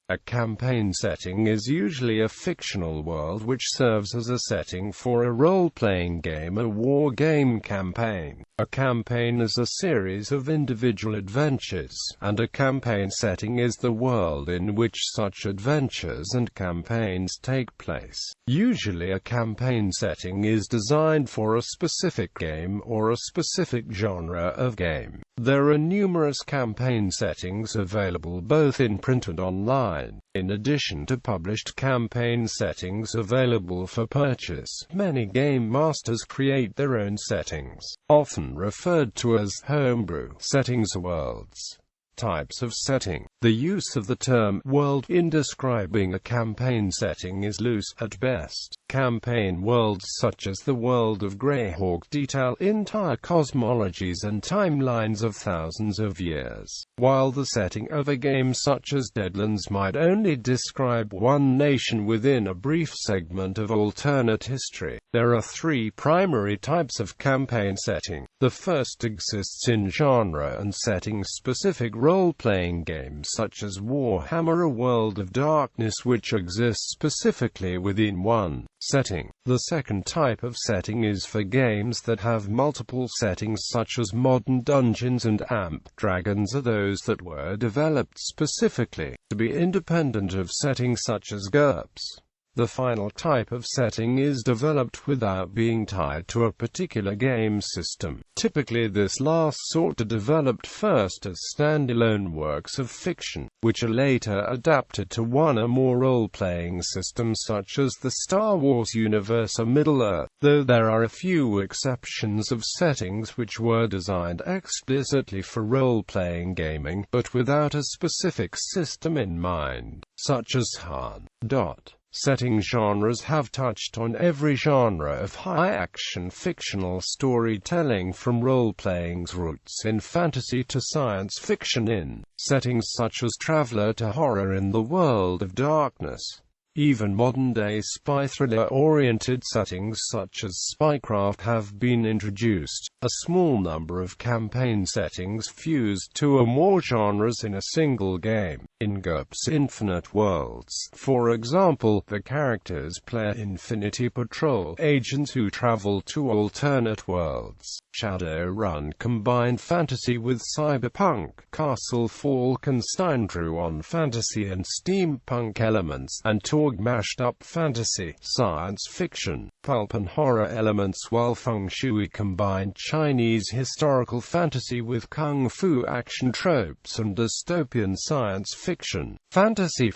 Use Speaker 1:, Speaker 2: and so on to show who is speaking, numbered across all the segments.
Speaker 1: A campaign setting is usually a fictional world which serves as a setting for a role-playing game, a war game campaign. A campaign is a series of individual adventures, and a campaign setting is the world in which such adventures and campaigns take place. Usually a campaign setting is designed for a specific game or a specific genre of game. There are numerous campaign settings available both in print and online. In addition to published campaign settings available for purchase, many game masters create their own settings, often referred to as homebrew settings or worlds. Types of setting. The use of the term world in describing a campaign setting is loose at best. Campaign worlds such as the world of Greyhawk detail entire cosmologies and timelines of thousands of years, while the setting of a game such as Deadlands might only describe one nation within a brief segment of alternate history. There are three primary types of campaign setting. The first exists in genre and setting-specific role-playing games such as Warhammer: A World of Darkness, which exists specifically within one setting. The second type of setting is for games that have multiple settings such as modern Dungeons and Dragons are those that were developed specifically to be independent of settings such as GURPS. The final type of setting is developed without being tied to a particular game system. Typically this last sort are developed first as standalone works of fiction, which are later adapted to one or more role-playing systems such as the Star Wars universe or Middle-earth, though there are a few exceptions of settings which were designed explicitly for role-playing gaming, but without a specific system in mind, such as Han. Setting genres have touched on every genre of high-action fictional storytelling, from role-playing's roots in fantasy to science fiction in settings such as Traveller to horror in the world of darkness. Even modern-day spy thriller-oriented settings such as Spycraft have been introduced. A small number of campaign settings fuse two or more genres in a single game. In GURPS Infinite Worlds, for example, the characters play Infinity Patrol agents who travel to alternate worlds. Shadowrun combined fantasy with cyberpunk. Castle Falkenstein drew on fantasy and steampunk elements, and Torg mashed up fantasy, science fiction, pulp and horror elements, while Feng Shui combined Chinese historical fantasy with kung fu action tropes and dystopian science fiction. Fantasy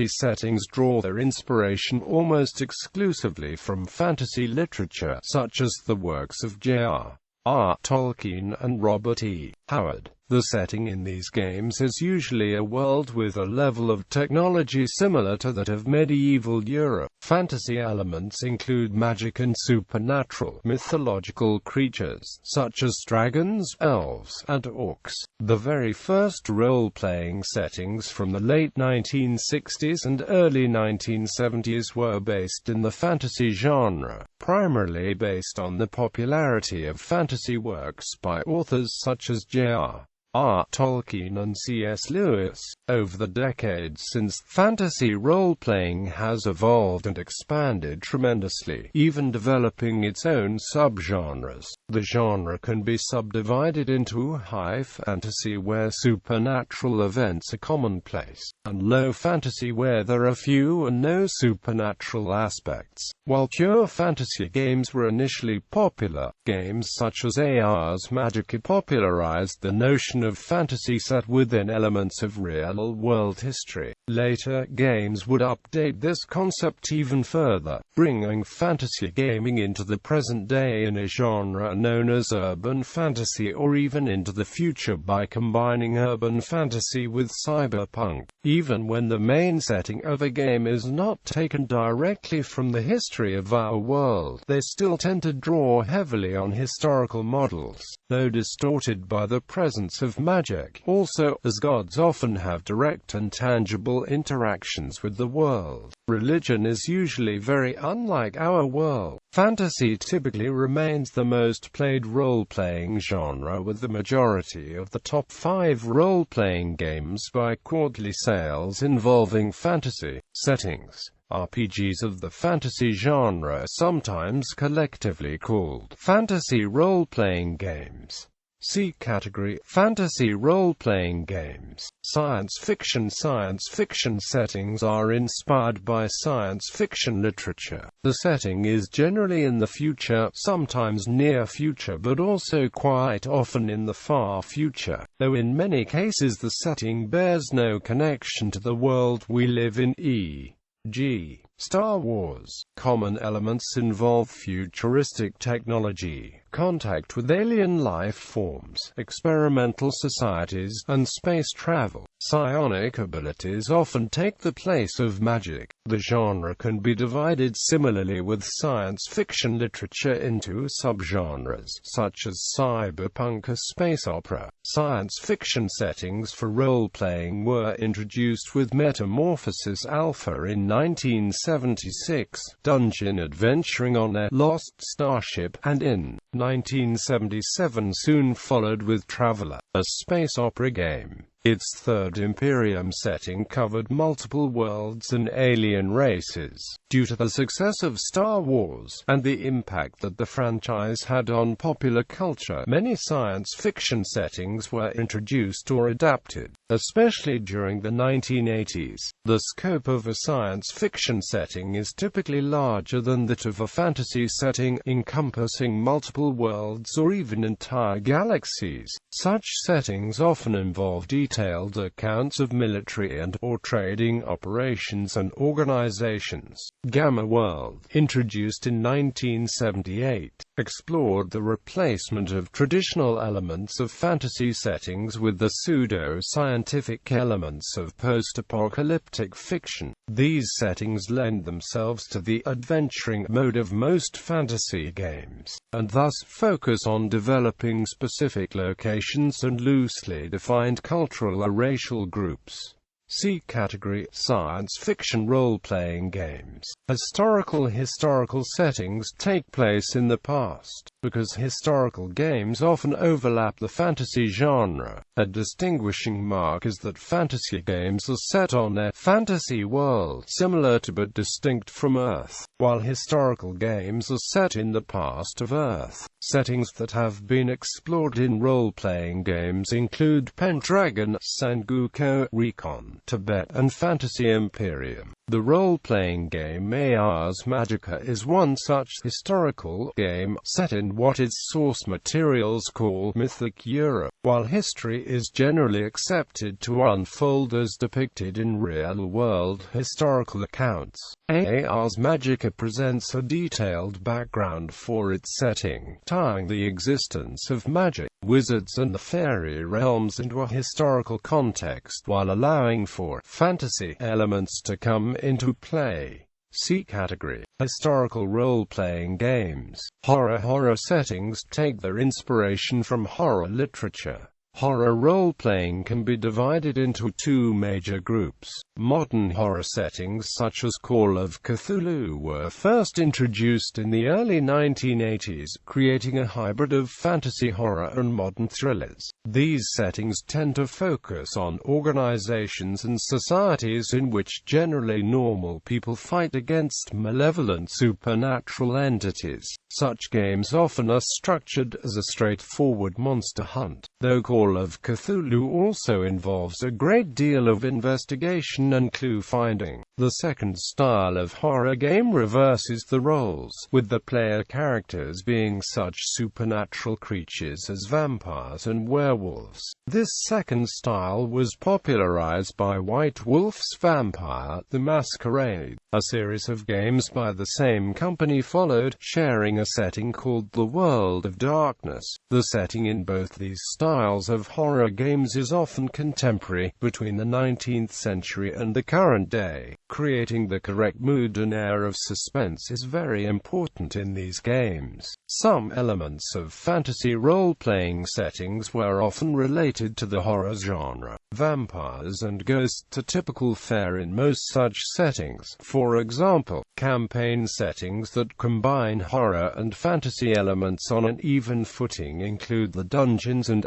Speaker 1: settings draw their inspiration almost exclusively from fantasy literature, such as the works of J.R.R. Tolkien and Robert E. Howard. The setting in these games is usually a world with a level of technology similar to that of medieval Europe. Fantasy elements include magic and supernatural, mythological creatures, such as dragons, elves, and orcs. The very first role-playing settings from the late 1960s and early 1970s were based in the fantasy genre, primarily based on the popularity of fantasy works by authors such as J.R.R. Tolkien and C.S. Lewis. Over the decades since, fantasy role-playing has evolved and expanded tremendously, even developing its own subgenres. The genre can be subdivided into high fantasy, where supernatural events are commonplace, and low fantasy, where there are few and no supernatural aspects. While pure fantasy games were initially popular, games such as Ars Magica popularized the notion of fantasy set within elements of real-world history. Later games would update this concept even further, bringing fantasy gaming into the present day in a genre known as urban fantasy, or even into the future by combining urban fantasy with cyberpunk. Even when the main setting of a game is not taken directly from the history of our world, they still tend to draw heavily on historical models, though distorted by the presence of of magic. Also, as gods often have direct and tangible interactions with the world, religion is usually very unlike our world. Fantasy typically remains the most played role-playing genre, with the majority of the top 5 role-playing games by quarterly sales involving fantasy settings. RPGs of the fantasy genre are sometimes collectively called fantasy role-playing games. See category: fantasy role-playing games. Science fiction. Science fiction settings are inspired by science fiction literature. The setting is generally in the future, sometimes near future, but also quite often in the far future, though in many cases the setting bears no connection to the world we live in, e.g. Star Wars. Common elements involve futuristic technology, contact with alien life forms, experimental societies, and space travel. Psionic abilities often take the place of magic. The genre can be divided similarly with science fiction literature into subgenres, such as cyberpunk or space opera. Science fiction settings for role-playing were introduced with Metamorphosis Alpha in 1976, Dungeon Adventuring on a Lost Starship, and in 1977 soon followed with Traveller, a space opera game. Its third Imperium setting covered multiple worlds and alien races. Due to the success of Star Wars, and the impact that the franchise had on popular culture, many science fiction settings were introduced or adapted, especially during the 1980s. The scope of a science fiction setting is typically larger than that of a fantasy setting, encompassing multiple worlds or even entire galaxies. Such settings often involve detailed accounts of military and/or trading operations and organizations. Gamma World, introduced in 1978, explored the replacement of traditional elements of fantasy settings with the pseudo-scientific elements of post-apocalyptic fiction. These settings lend themselves to the adventuring mode of most fantasy games, and thus focus on developing specific locations and loosely defined cultural or racial groups. See category: science fiction role-playing games. Historical settings take place in the past. Because historical games often overlap the fantasy genre, a distinguishing mark is that fantasy games are set on a fantasy world similar to but distinct from Earth, while historical games are set in the past of Earth. Settings that have been explored in role-playing games include Pendragon, Sengoku, Recon, Tibet, and Fantasy Imperium. The role-playing game Ars Magica is one such historical game, set in what its source materials call Mythic Europe, while history is generally accepted to unfold as depicted in real-world historical accounts. Ars Magica presents a detailed background for its setting, tying the existence of magic, wizards and the fairy realms into a historical context while allowing for fantasy elements to come into play. See category: historical role-playing games. Horror settings take their inspiration from horror literature. Horror role-playing can be divided into two major groups. Modern horror settings such as Call of Cthulhu were first introduced in the early 1980s, creating a hybrid of fantasy horror and modern thrillers. These settings tend to focus on organizations and societies in which generally normal people fight against malevolent supernatural entities. Such games often are structured as a straightforward monster hunt, though Call of Cthulhu also involves a great deal of investigation and clue-finding. The second style of horror game reverses the roles, with the player characters being such supernatural creatures as vampires and werewolves. This second style was popularized by White Wolf's Vampire: The Masquerade. A series of games by the same company followed, sharing a setting called The World of Darkness. The setting in both these styles of horror games is often contemporary, between the 19th century and the current day. Creating the correct mood and air of suspense is very important in these games. Some elements of fantasy role-playing settings were often related to the horror genre. Vampires and ghosts are typical fare in most such settings. For example, campaign settings that combine horror and fantasy elements on an even footing include the Dungeons and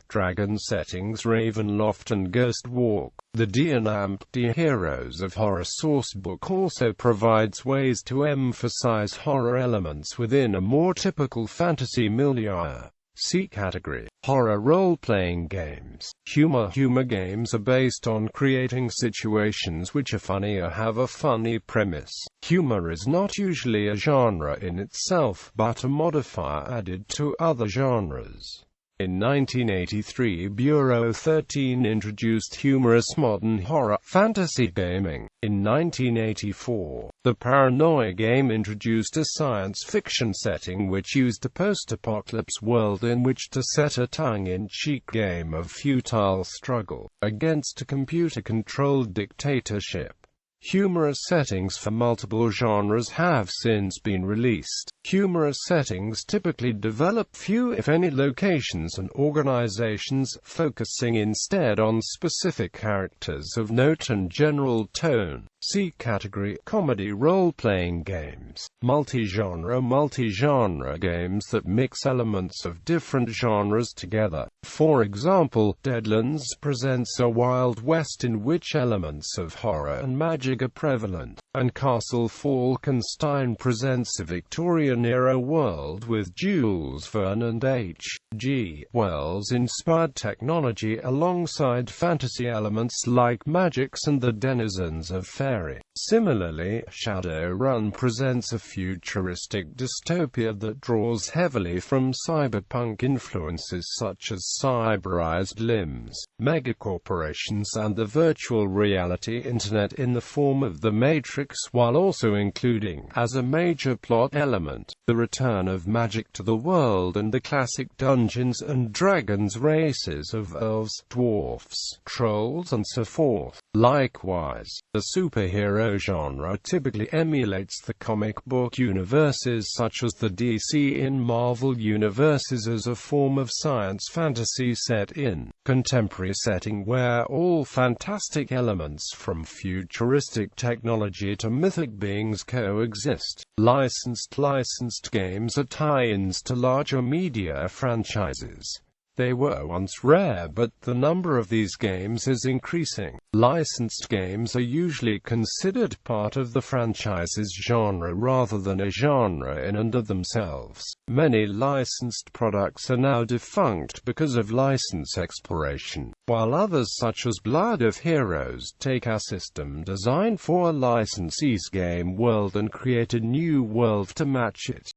Speaker 1: Dragon settings Ravenloft and Ghost Walk. The D&D Heroes of Horror sourcebook also provides ways to emphasize horror elements within a more typical fantasy milieu. See category: horror role-playing games. Humor games are based on creating situations which are funny or have a funny premise. Humor is not usually a genre in itself, but a modifier added to other genres. In 1983, Bureau 13 introduced humorous modern horror fantasy gaming. In 1984, the Paranoia game introduced a science fiction setting which used a post-apocalypse world in which to set a tongue-in-cheek game of futile struggle against a computer-controlled dictatorship. Humorous settings for multiple genres have since been released. Humorous settings typically develop few if any locations and organizations, focusing instead on specific characters of note and general tone. See category: comedy role-playing games. Multi-genre games that mix elements of different genres together. For example, Deadlands presents a Wild West in which elements of horror and magic are prevalent, and Castle Falkenstein presents a Victorian-era world with Jules Verne and H.G. Wells-inspired technology alongside fantasy elements like magics and the denizens of fairy. Similarly, Shadowrun presents a futuristic dystopia that draws heavily from cyberpunk influences such as cyberized limbs, megacorporations and the virtual reality internet in the form of The Matrix, while also including, as a major plot element, the return of magic to the world and the classic Dungeons and Dragons races of elves, dwarfs, trolls and so forth. Likewise, the superhero genre typically emulates the comic book universes such as the DC and Marvel universes as a form of science fantasy set in contemporary setting where all fantastic elements from futuristic technology to mythic beings coexist. Licensed games are tie-ins to larger media franchises. They were once rare, but the number of these games is increasing. Licensed games are usually considered part of the franchise's genre rather than a genre in and of themselves. Many licensed products are now defunct because of license expiration, while others such as Blood of Heroes take a system designed for a licensee's game world and create a new world to match it.